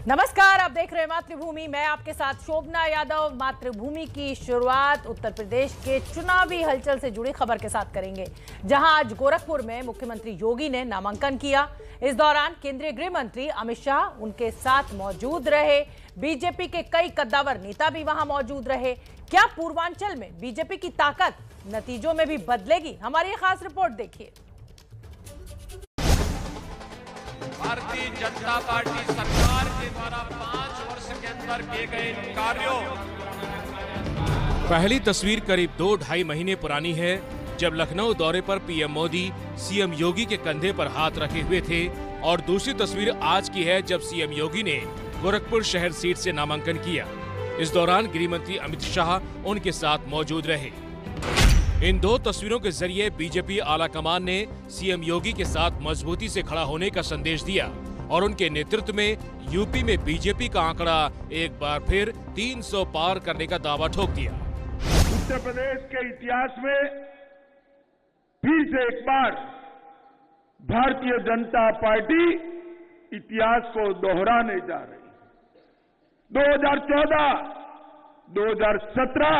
नमस्कार, आप देख रहे हैं मातृभूमि। मैं आपके साथ शोभना यादव। मातृभूमि की शुरुआत उत्तर प्रदेश के चुनावी हलचल से जुड़ी खबर के साथ करेंगे, जहां आज गोरखपुर में मुख्यमंत्री योगी ने नामांकन किया। इस दौरान केंद्रीय गृह मंत्री अमित शाह उनके साथ मौजूद रहे। बीजेपी के कई कद्दावर नेता भी वहां मौजूद रहे। क्या पूर्वांचल में बीजेपी की ताकत नतीजों में भी बदलेगी? हमारी ये खास रिपोर्ट देखिए। भारतीय जनता पार्टी सरकार के द्वारा 5 वर्ष के अंदर किए गए कार्यों। पहली तस्वीर करीब 2-2.5 महीने पुरानी है, जब लखनऊ दौरे पर पीएम मोदी सीएम योगी के कंधे पर हाथ रखे हुए थे। और दूसरी तस्वीर आज की है, जब सीएम योगी ने गोरखपुर शहर सीट से नामांकन किया। इस दौरान गृह मंत्री अमित शाह उनके साथ मौजूद रहे। इन दो तस्वीरों के जरिए बीजेपी आला कमान ने सीएम योगी के साथ मजबूती से खड़ा होने का संदेश दिया और उनके नेतृत्व में यूपी में बीजेपी का आंकड़ा एक बार फिर 300 पार करने का दावा ठोक दिया। उत्तर प्रदेश के इतिहास में फिर से एक बार भारतीय जनता पार्टी इतिहास को दोहराने जा रही है। 2014, 2017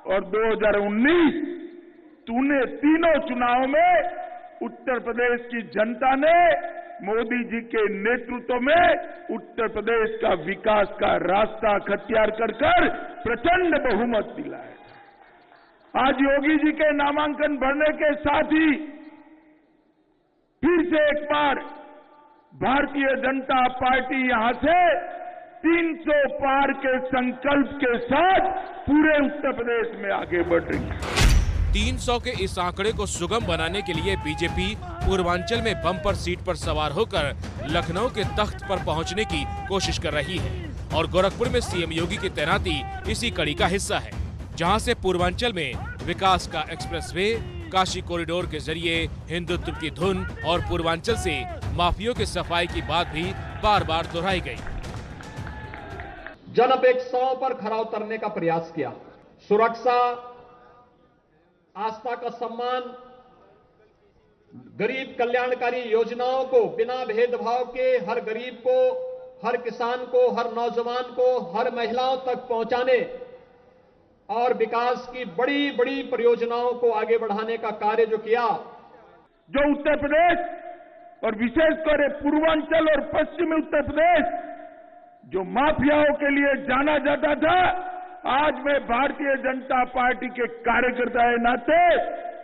और 2019 तीनों चुनाव में उत्तर प्रदेश की जनता ने मोदी जी के नेतृत्व में उत्तर प्रदेश का विकास का रास्ता अख्तियार कर प्रचंड बहुमत दिलाया। आज योगी जी के नामांकन भरने के साथ ही फिर से एक बार भारतीय जनता पार्टी यहां से 300 पार के संकल्प के साथ पूरे उत्तर प्रदेश में आगे बढ़ रही है। 300 के इस आंकड़े को सुगम बनाने के लिए बीजेपी पूर्वांचल में बम्पर सीट पर सवार होकर लखनऊ के तख्त पर पहुंचने की कोशिश कर रही है। और गोरखपुर में सीएम योगी की तैनाती इसी कड़ी का हिस्सा है, जहां से पूर्वांचल में विकास का एक्सप्रेसवे, काशी कॉरिडोर के जरिए हिंदुत्व की धुन और पूर्वांचल से माफियों की सफाई की बात भी बार बार दोहराई गई। जनअपेक्षाओं पर खरा उतरने का प्रयास किया। सुरक्षा, आस्था का सम्मान, गरीब कल्याणकारी योजनाओं को बिना भेदभाव के हर गरीब को, हर किसान को, हर नौजवान को, हर महिलाओं तक पहुंचाने और विकास की बड़ी बड़ी परियोजनाओं को आगे बढ़ाने का कार्य जो किया। जो उत्तर प्रदेश और विशेषकर पूर्वांचल और पश्चिमी उत्तर प्रदेश जो माफियाओं के लिए जाना जाता था, आज मैं भारतीय जनता पार्टी के कार्यकर्ता के नाते,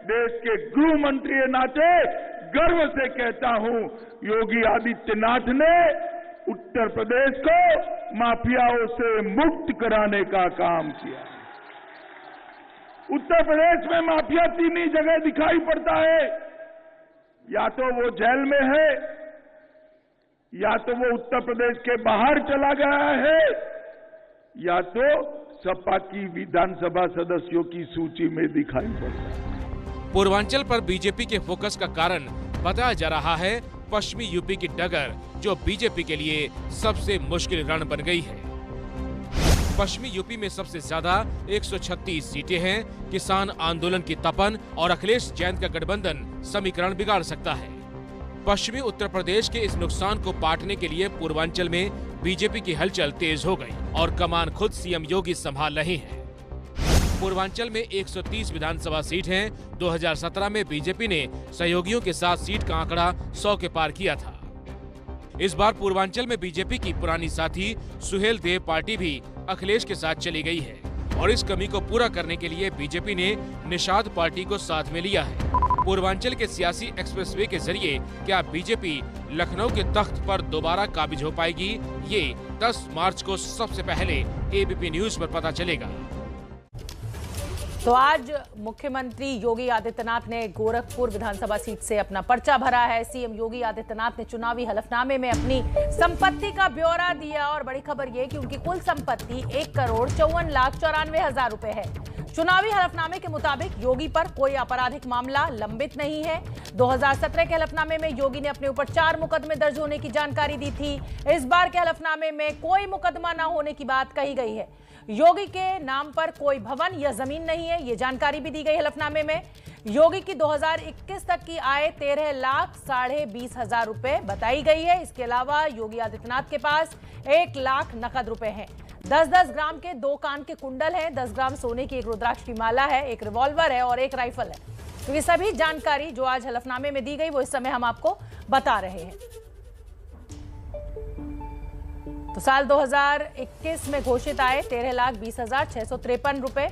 देश के गृह मंत्री के नाते गर्व से कहता हूं, योगी आदित्यनाथ ने उत्तर प्रदेश को माफियाओं से मुक्त कराने का काम किया। उत्तर प्रदेश में माफिया 3 ही जगह दिखाई पड़ता है, या तो वो जेल में है, या तो वो उत्तर प्रदेश के बाहर चला गया है, या तो सपा की विधानसभा सदस्यों की सूची में दिखाई पड़ता है। पूर्वांचल पर बीजेपी के फोकस का कारण बताया जा रहा है पश्चिमी यूपी की डगर, जो बीजेपी के लिए सबसे मुश्किल रण बन गई है। पश्चिमी यूपी में सबसे ज्यादा 136 सीटें हैं। किसान आंदोलन की तपन और अखिलेश जैन का गठबंधन समीकरण बिगाड़ सकता है। पश्चिमी उत्तर प्रदेश के इस नुकसान को पाटने के लिए पूर्वांचल में बीजेपी की हलचल तेज हो गई और कमान खुद सीएम योगी संभाल रहे हैं। पूर्वांचल में 130 विधानसभा सीट हैं। 2017 में बीजेपी ने सहयोगियों के साथ सीट का आंकड़ा 100 के पार किया था। इस बार पूर्वांचल में बीजेपी की पुरानी साथी सुहेल देव पार्टी भी अखिलेश के साथ चली गई है और इस कमी को पूरा करने के लिए बीजेपी ने निषाद पार्टी को साथ में लिया है। पूर्वांचल के सियासी एक्सप्रेसवे के जरिए क्या बीजेपी लखनऊ के तख्त पर दोबारा काबिज हो पाएगी? ये 10 मार्च को सबसे पहले एबीपी न्यूज पर पता चलेगा। तो आज मुख्यमंत्री योगी आदित्यनाथ ने गोरखपुर विधानसभा सीट से अपना पर्चा भरा है। सीएम योगी आदित्यनाथ ने चुनावी हलफनामे में अपनी संपत्ति का ब्यौरा दिया और बड़ी खबर यह कि उनकी कुल संपत्ति 1,54,94,000 रुपए है। चुनावी हलफनामे के मुताबिक योगी पर कोई आपराधिक मामला लंबित नहीं है। 2017 के हलफनामे में योगी ने अपने ऊपर 4 मुकदमे दर्ज होने की जानकारी दी थी। इस बार के हलफनामे में कोई मुकदमा न होने की बात कही गई है। योगी के नाम पर कोई भवन या जमीन नहीं है, ये जानकारी भी दी गई हलफनामे में। योगी की 2021 तक की आय 13,20,000 रुपए बताई गई है। इसके अलावा योगी आदित्यनाथ के पास 1 लाख नकद रुपए हैं। 10-10 ग्राम के 2 कान के कुंडल हैं, 10 ग्राम सोने की एक रुद्राक्ष की माला है, एक रिवॉल्वर है और एक राइफल है। तो ये सभी जानकारी जो आज हलफनामे में दी गई वो इस समय हम आपको बता रहे हैं। तो साल 2021 में घोषित आय 13,20,653 रुपए।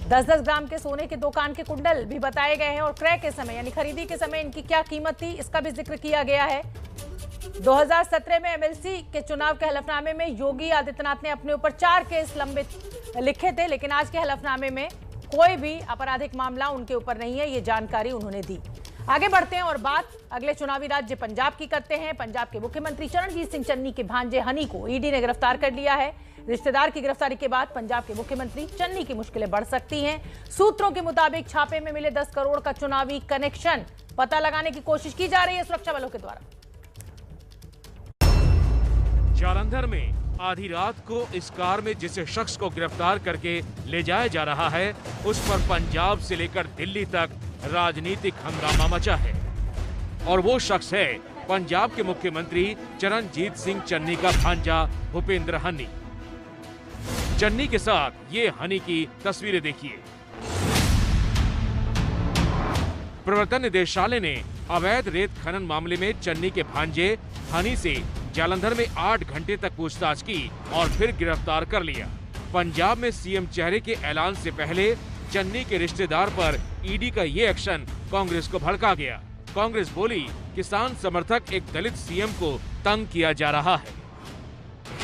10-10 ग्राम के सोने के 2 कान के कुंडल भी बताए गए हैं और क्रय के समय यानी खरीदी के समय इनकी क्या कीमत थी इसका भी जिक्र किया गया है। 2017 में एमएलसी के चुनाव के हलफनामे में योगी आदित्यनाथ ने अपने ऊपर 4 केस लंबित लिखे थे, लेकिन आज के हलफनामे में कोई भी आपराधिक मामला उनके ऊपर नहीं है, ये जानकारी उन्होंने दी। आगे बढ़ते हैं और बात अगले चुनावी राज्य पंजाब की करते हैं। पंजाब के मुख्यमंत्री चरणजीत सिंह चन्नी के भांजे हनी को ईडी ने गिरफ्तार कर लिया है। रिश्तेदार की गिरफ्तारी के बाद पंजाब के मुख्यमंत्री चन्नी की मुश्किलें बढ़ सकती हैं। सूत्रों के मुताबिक छापे में मिले 10 करोड़ का चुनावी कनेक्शन पता लगाने की कोशिश की जा रही है सुरक्षा बलों के द्वारा। जालंधर में आधी रात को इस कार में जिस शख्स को गिरफ्तार करके ले जाया जा रहा है उस पर पंजाब से लेकर दिल्ली तक राजनीतिक हंगामा मचा है और वो शख्स है पंजाब के मुख्यमंत्री चरणजीत सिंह चन्नी का भांजा भूपेंद्र हनी। चन्नी के साथ ये हनी की तस्वीरें देखिए। प्रवर्तन निदेशालय ने अवैध रेत खनन मामले में चन्नी के भांजे हनी से जालंधर में 8 घंटे तक पूछताछ की और फिर गिरफ्तार कर लिया। पंजाब में सीएम चेहरे के ऐलान से पहले चन्नी के रिश्तेदार पर ईडी का ये एक्शन कांग्रेस को भड़का गया। कांग्रेस बोली किसान समर्थक एक दलित सीएम को तंग किया जा रहा है।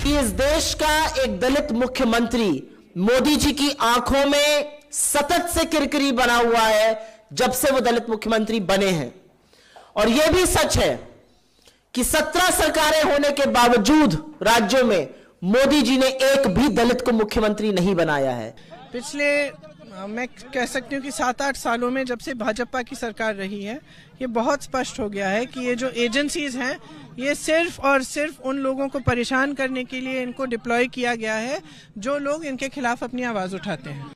इस देश का एक दलित मुख्यमंत्री मोदी जी की आंखों में सतत से किरकिरी बना हुआ है जब से वो दलित मुख्यमंत्री बने हैं। और यह भी सच है कि 17 सरकारें होने के बावजूद राज्यों में मोदी जी ने एक भी दलित को मुख्यमंत्री नहीं बनाया है। पिछले मैं कह सकती हूँ कि 7-8 सालों में जब से भाजपा की सरकार रही है ये बहुत स्पष्ट हो गया है कि ये जो एजेंसीज हैं ये सिर्फ और सिर्फ उन लोगों को परेशान करने के लिए इनको डिप्लॉय किया गया है जो लोग इनके खिलाफ अपनी आवाज उठाते हैं।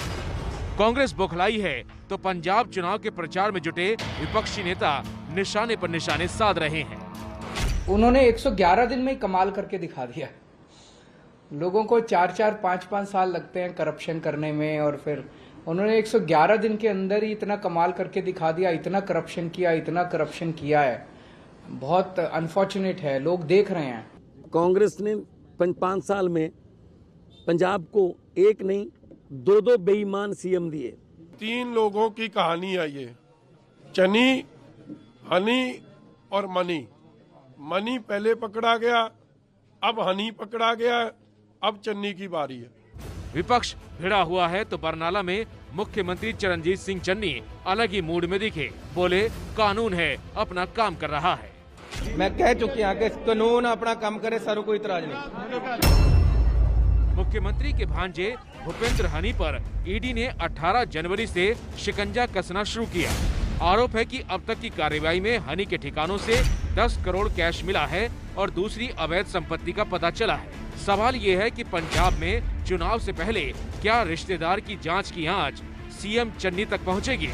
कांग्रेस बौखलाई है तो पंजाब चुनाव के प्रचार में जुटे विपक्षी नेता निशाने पर निशाने साध रहे हैं। उन्होंने 111 दिन में कमाल करके दिखा दिया। लोगों को 4-4, 5-5 साल लगते हैं करप्शन करने में और फिर उन्होंने 111 दिन के अंदर ही इतना कमाल करके दिखा दिया। इतना करप्शन किया है, बहुत अनफॉर्चुनेट है। लोग देख रहे हैं। कांग्रेस ने 5 साल में पंजाब को एक नहीं 2 बेईमान सीएम दिए। 3 लोगों की कहानी है ये, चन्नी, हनी और मनी। मनी पहले पकड़ा गया, अब हनी पकड़ा गया, अब चन्नी की बारी है। विपक्ष भिड़ा हुआ है तो बरनाला में मुख्यमंत्री चरणजीत सिंह चन्नी अलग ही मूड में दिखे। बोले कानून है अपना काम कर रहा है। मैं कह चुकी हूं कि कानून अपना काम करे, सारों को इतराज नहीं। मुख्यमंत्री के भांजे भूपेंद्र हनी पर ईडी ने 18 जनवरी से शिकंजा कसना शुरू किया। आरोप है कि अब तक की कार्रवाई में हनी के ठिकानों से 10 करोड़ कैश मिला है और दूसरी अवैध संपत्ति का पता चला है। सवाल ये है कि पंजाब में चुनाव से पहले क्या रिश्तेदार की जांच की आंच सीएम चन्नी तक पहुंचेगी?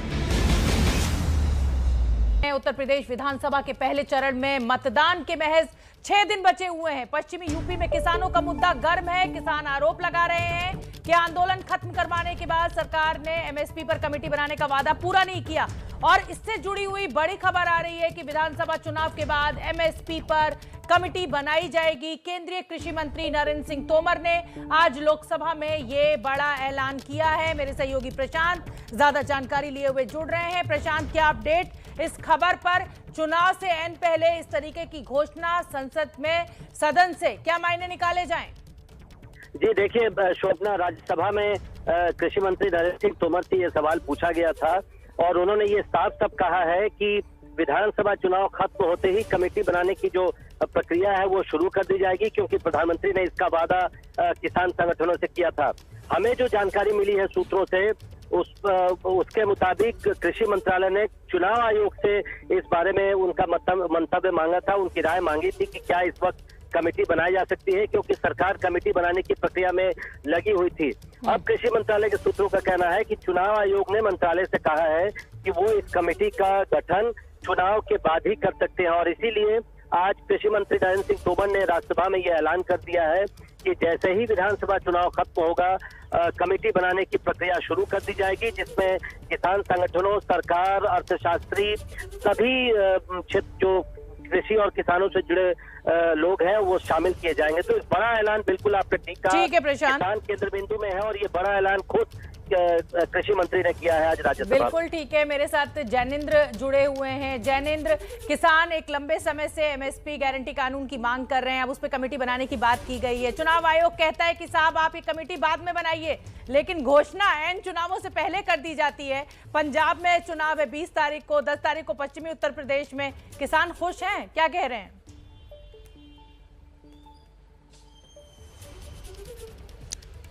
उत्तर प्रदेश विधानसभा के पहले चरण में मतदान के महज 6 दिन बचे हुए हैं। पश्चिमी यूपी में किसानों का मुद्दा गर्म है। किसान आरोप लगा रहे हैं कि आंदोलन खत्म करवाने के बाद सरकार ने एमएसपी पर कमेटी बनाने का वादा पूरा नहीं किया। और इससे जुड़ी हुई बड़ी खबर आ रही है कि विधानसभा चुनाव के बाद एमएसपी पर कमेटी बनाई जाएगी। केंद्रीय कृषि मंत्री नरेंद्र सिंह तोमर ने आज लोकसभा में ये बड़ा ऐलान किया है। मेरे सहयोगी प्रशांत ज्यादा जानकारी लिए हुए जुड़ रहे हैं। प्रशांत, क्या अपडेट इस खबर पर? चुनाव से एन पहले इस तरीके की घोषणा संसद में सदन से क्या मायने निकाले जाएं? जी देखिए शोभना, राज्यसभा में कृषि मंत्री नरेंद्र सिंह तोमर से ये सवाल पूछा गया था और उन्होंने ये साफ कहा है कि विधानसभा चुनाव खत्म होते ही कमेटी बनाने की जो प्रक्रिया है वो शुरू कर दी जाएगी, क्योंकि प्रधानमंत्री ने इसका वादा किसान संगठनों से किया था। हमें जो जानकारी मिली है सूत्रों से उसके मुताबिक कृषि मंत्रालय ने चुनाव आयोग से इस बारे में उनका मंतव्य मांगा था, उनकी राय मांगी थी कि क्या इस वक्त कमेटी बनाई जा सकती है, क्योंकि सरकार कमेटी बनाने की प्रक्रिया में लगी हुई थी। अब कृषि मंत्रालय के सूत्रों का कहना है कि चुनाव आयोग ने मंत्रालय से कहा है कि वो इस कमेटी का गठन चुनाव के बाद ही कर सकते हैं, और इसीलिए आज कृषि मंत्री नरेंद्र सिंह तोमर ने राज्यसभा में यह ऐलान कर दिया है कि जैसे ही विधानसभा चुनाव खत्म होगा कमेटी बनाने की प्रक्रिया शुरू कर दी जाएगी, जिसमें किसान संगठनों, सरकार, अर्थशास्त्री, सभी क्षेत्र जो कृषि और किसानों से जुड़े लोग हैं वो शामिल किए जाएंगे। तो बड़ा ऐलान बिल्कुल आपने ठीक कहा, किसान केंद्र बिंदु में है, और ये बड़ा ऐलान खुद कृषि मंत्री ने किया है आज राज्यसभा। बिल्कुल ठीक है, मेरे साथ जैनेंद्र जुड़े हुए हैं। जैनेंद्र, किसान एक लंबे समय से एमएसपी गारंटी कानून की मांग कर रहे हैं, अब उस पर कमेटी बनाने की बात की गई है। चुनाव आयोग कहता है कि साहब आप ये कमेटी बाद में बनाइए, लेकिन घोषणा एन चुनावों से पहले कर दी जाती है। पंजाब में चुनाव है 20 तारीख को, 10 तारीख को पश्चिमी उत्तर प्रदेश में। किसान खुश हैं, क्या कह रहे हैं?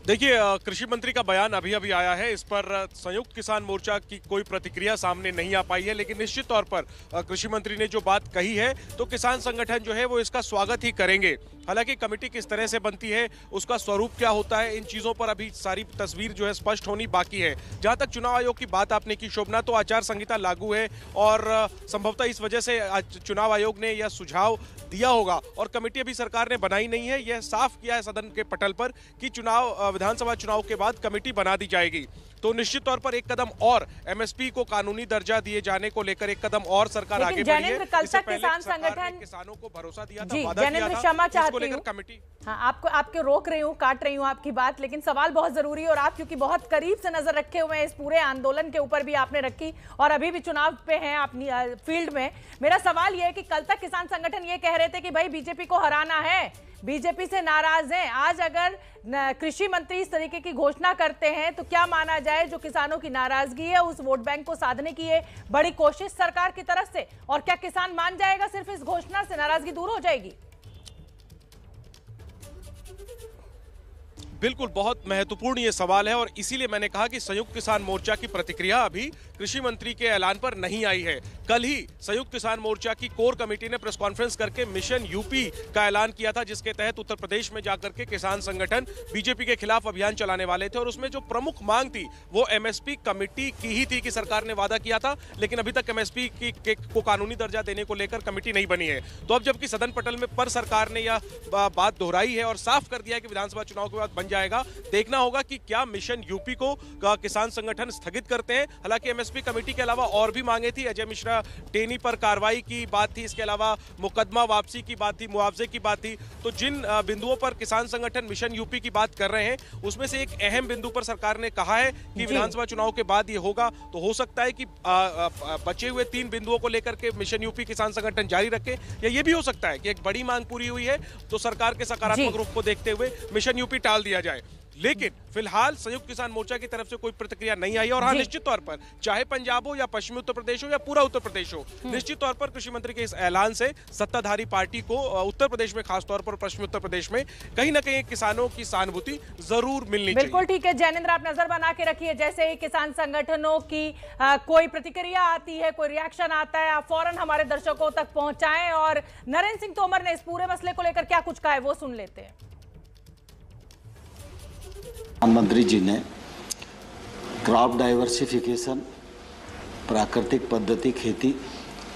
देखिए, कृषि मंत्री का बयान अभी अभी आया है, इस पर संयुक्त किसान मोर्चा की कोई प्रतिक्रिया सामने नहीं आ पाई है, लेकिन निश्चित तौर पर कृषि मंत्री ने जो बात कही है तो किसान संगठन जो है वो इसका स्वागत ही करेंगे। हालांकि कमेटी किस तरह से बनती है, उसका स्वरूप क्या होता है, इन चीजों पर अभी सारी तस्वीर जो है स्पष्ट होनी बाकी है। जहां तक चुनाव आयोग की बात आपने की शोभना, तो आचार संहिता लागू है और संभवतः इस वजह से चुनाव आयोग ने यह सुझाव दिया होगा, और कमेटी अभी सरकार ने बनाई नहीं है। यह साफ किया है सदन के पटल पर कि विधानसभा चुनाव के बाद कमेटी बना दी जाएगी। तो निश्चित तौर पर एक कदम और एमएसपी को कानूनी दर्जा दिए जाने को लेकर एक कदम और सरकार आगे बढ़ी है। कल तक किसान संगठन किसानों को भरोसा दिया था, जी, वादा किया था, क्षमा चाहती हूं कमेटी। हाँ, आपको रोक रही हूँ, काट रही हूँ आपकी बात, लेकिन सवाल बहुत जरूरी है और आप क्योंकि बहुत करीब से नजर रखे हुए हैं इस पूरे आंदोलन के ऊपर भी आपने रखी और अभी भी चुनाव पे हैं अपनी फील्ड में। मेरा सवाल यह है कि कल तक किसान संगठन ये कह रहे थे कि भाई बीजेपी को हराना है, बीजेपी से नाराज हैं। आज अगर कृषि मंत्री इस तरीके की घोषणा करते हैं तो क्या माना जाए जो किसानों की नाराजगी है उस वोट बैंक को साधने की ये बड़ी कोशिश सरकार की तरफ से, और क्या किसान मान जाएगा सिर्फ इस घोषणा से, नाराजगी दूर हो जाएगी? बिल्कुल, बहुत महत्वपूर्ण ये सवाल है और इसीलिए मैंने कहा कि संयुक्त किसान मोर्चा की प्रतिक्रिया अभी कृषि मंत्री के ऐलान पर नहीं आई है। कल ही संयुक्त किसान मोर्चा की कोर कमेटी ने प्रेस कॉन्फ्रेंस करके मिशन यूपी का ऐलान किया था, जिसके तहत उत्तर प्रदेश में जाकर के किसान संगठन बीजेपी के खिलाफ अभियान चलाने वाले थे, और उसमें जो प्रमुख मांग थी वो एमएसपी कमेटी की ही थी कि सरकार ने वादा किया था, लेकिन अभी तक एमएसपी को कानूनी दर्जा देने को लेकर कमेटी नहीं बनी है। तो अब जबकि सदन पटल में पर सरकार ने यह बात दोहराई है और साफ कर दिया है कि विधानसभा चुनाव के बाद बन जाएगा, देखना होगा कि क्या मिशन यूपी को किसान संगठन स्थगित करते हैं। हालांकि एमएसपी कमेटी के अलावा और भी मांगे थी, अजय मिश्रा टेनी पर कार्रवाई की बात थी, इसके अलावा मुकदमा वापसी की बात थी, मुआवजे की बात थी। तो जिन बिंदुओं पर किसान संगठन मिशन यूपी की बात कर रहे हैं उसमें से एक अहम बिंदु पर सरकार ने कहा है कि विधानसभा चुनाव के बाद ये होगा। तो हो सकता है कि बचे हुए 3 बिंदुओं को लेकर के मिशन यूपी किसान संगठन जारी रखे, या ये भी हो सकता है कि एक बड़ी मांग पूरी हुई है तो सरकार के सकारात्मक रुख को देखते हुए मिशन यूपी टाल दिया जाए। लेकिन फिलहाल संयुक्त किसान मोर्चा की तरफ से कोई प्रतिक्रिया नहीं आई। और हाँ, निश्चित तौर पर चाहे पंजाब हो या पश्चिमी उत्तर प्रदेश हो या पूरा उत्तर प्रदेश हो, निश्चित तौर पर कृषि मंत्री के इस ऐलान से सत्ताधारी पार्टी को उत्तर प्रदेश में, खासतौर पर पश्चिमी उत्तर प्रदेश में कहीं ना कहीं किसानों की सहानुभूति जरूर मिलनी चाहिए। बिल्कुल ठीक है जैनेंद्र, आप नजर बना के रखिए, जैसे ही किसान संगठनों की कोई प्रतिक्रिया आती है, कोई रिएक्शन आता है, आप फौरन हमारे दर्शकों तक पहुंचाएं। और नरेंद्र सिंह तोमर ने इस पूरे मसले को लेकर क्या कुछ कहा है वो सुन लेते हैं। प्रधानमंत्री जी ने क्रॉप डाइवर्सिफिकेशन, प्राकृतिक पद्धति खेती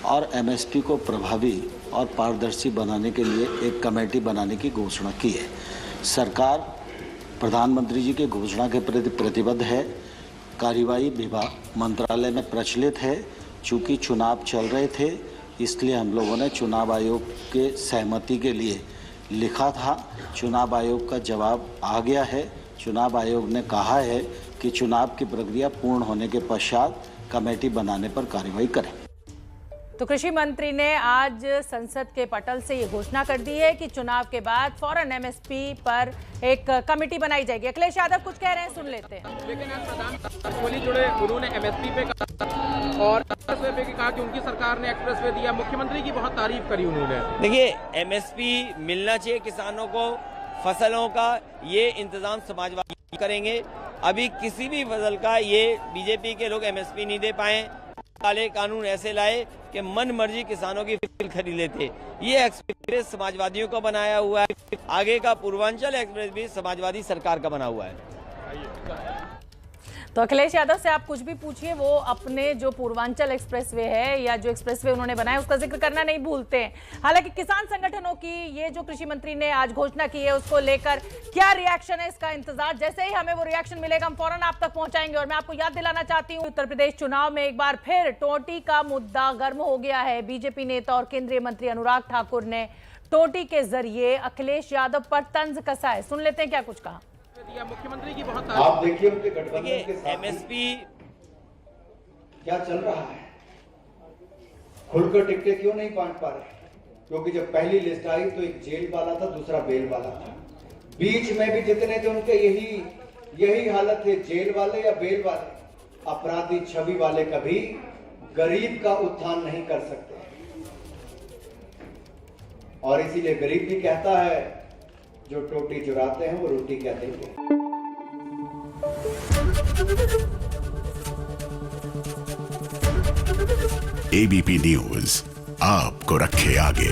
और एमएसपी को प्रभावी और पारदर्शी बनाने के लिए एक कमेटी बनाने की घोषणा की है। सरकार प्रधानमंत्री जी की घोषणा के प्रति प्रतिबद्ध है। कार्यवाही विभाग मंत्रालय में प्रचलित है। चूँकि चुनाव चल रहे थे इसलिए हम लोगों ने चुनाव आयोग के सहमति के लिए लिखा था। चुनाव आयोग का जवाब आ गया है। चुनाव आयोग ने कहा है कि चुनाव की प्रक्रिया पूर्ण होने के पश्चात कमेटी बनाने पर कार्रवाई करें। तो कृषि मंत्री ने आज संसद के पटल से ये घोषणा कर दी है कि चुनाव के बाद फौरन एमएसपी पर एक कमेटी बनाई जाएगी। अखिलेश यादव कुछ कह रहे हैं, सुन लेते हैं। लेकिन प्रधान जुड़े उन्होंने एमएसपी पे कहा और एक्सप्रेसवे पे कहा कि उनकी सरकार ने एक्सप्रेसवे दिया, मुख्यमंत्री की बहुत तारीफ करी उन्होंने। देखिए, एमएसपी मिलना चाहिए किसानों को, फसलों का ये इंतजाम समाजवादी करेंगे। अभी किसी भी फसल का ये बीजेपी के लोग एमएसपी नहीं दे पाए। काले कानून ऐसे लाए कि मन मर्जी किसानों की फसल खरीद लेते। ये एक्सप्रेस समाजवादियों का बनाया हुआ है, आगे का पूर्वांचल एक्सप्रेस भी समाजवादी सरकार का बना हुआ है। तो अखिलेश यादव से आप कुछ भी पूछिए, वो अपने जो पूर्वांचल एक्सप्रेसवे है या जो एक्सप्रेसवे उन्होंने बनाया उसका जिक्र करना नहीं भूलते हैं। हालांकि किसान संगठनों की ये जो कृषि मंत्री ने आज घोषणा की है उसको लेकर क्या रिएक्शन है, इसका इंतजार, जैसे ही हमें वो रिएक्शन मिलेगा हम फौरन आप तक पहुंचाएंगे। और मैं आपको याद दिलाना चाहती हूँ, उत्तर प्रदेश चुनाव में एक बार फिर टोटी का मुद्दा गर्म हो गया है। बीजेपी नेता और केंद्रीय मंत्री अनुराग ठाकुर ने टोटी के जरिए अखिलेश यादव पर तंज कसा है। सुन लेते हैं क्या कुछ कहा। मुख्यमंत्री की बहुत आप देखिए उनके गठबंधन के साथ एमएसपी क्या चल रहा है, खुलकर टिकटें क्यों नहीं बांट पा रहे? क्योंकि जब पहली लिस्ट आई तो एक जेल वाला था, दूसरा बेल वाला था। बीच में भी जितने थे उनके यही हालत है, जेल वाले या बेल वाले। अपराधी छवि वाले कभी गरीब का उत्थान नहीं कर सकते, और इसीलिए गरीब भी कहता है जो टोटी चुराते हैं वो रोटी क्या देंगे। एबीपी न्यूज आपको रखे आगे।